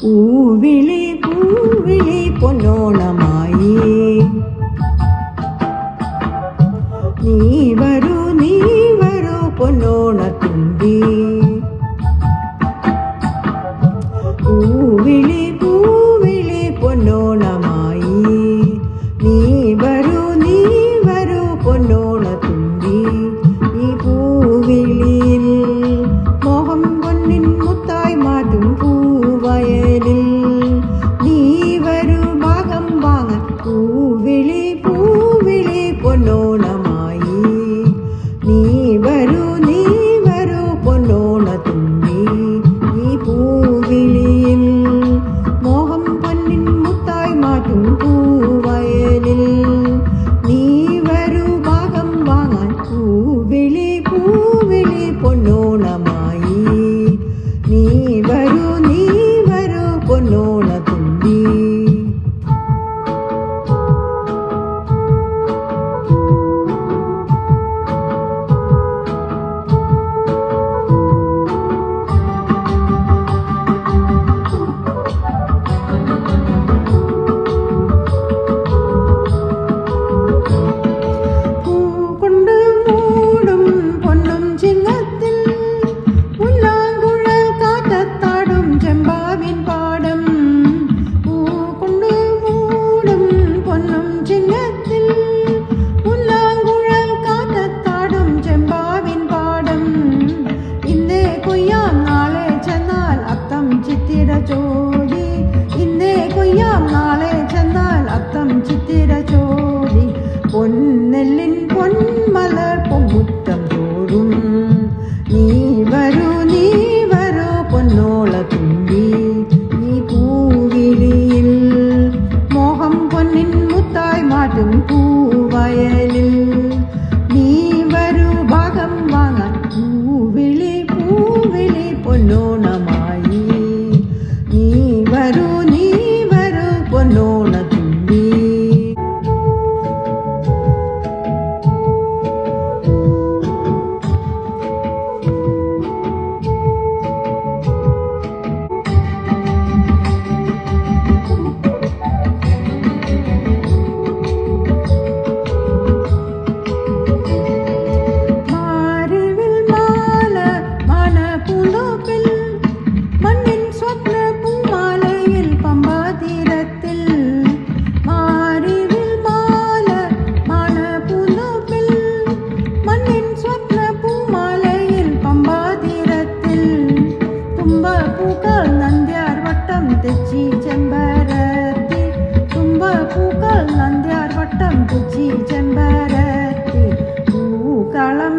പൂവിളി പൂവിളി പൊന്നോണമായി നീ വരൂ പൊന്നോണത്തുമ്പി പൂവിളി പൂവിളി പൊന്നോണമായി നീ വരൂ പൊന്നോണത്തുമ്പി ഈ പൂവിളിയിൽ മോഹം പൊന്നിൻ മുത്തായി മാറ്റും പൂവയലിൽ നീ വരൂ ഭാഗം വാങ്ങാൻ പൂവിളി പൂവിളി പൊന്നോണമായി നീ വരൂ പൊന്നോണത്തുമ്പി ഈ പൂവിളിയിൽ മോഹം പൊന്നിൻ മുത്തായി മാറ്റും പൂവയലിൽ നീ വരൂ ഭാഗം വാങ്ങാൻ പൂവിളി പൂവിളി പൊന്നോണമായി നീ വരൂ പൊന്നോണത്തുമ്പി ജോലി ഇന്നേ കൊയ്യാം നാളെ ചെന്നാൽ അത്തം ചിത്തിര ജോലി പൊന്നെല്ലിൻ പൊന്മലർ പൊങ്കുറ്റം തോറും നീ വരൂ പൊന്നോളത്തുമ്പി ഈ പൂവിളിയിൽ മോഹം പൊന്നിൻ മുത്തായി മാറ്റും പൂവയലിൽ നീ വരൂ ഭാഗം വാങ്ങാൻ പൂവിളി പൂവിളി പൊന്നോണമായി നീ വരൂ പൊന്നോണത്തുമ്പി പൂക്കൾ നന്ദ്യാർ വട്ടം തെച്ചി ചെമ്പരത്തി പൂക്കൾ നന്ദ്യാർ വട്ടം തെച്ചി ചെമ്പരത്തി പൂക്കളം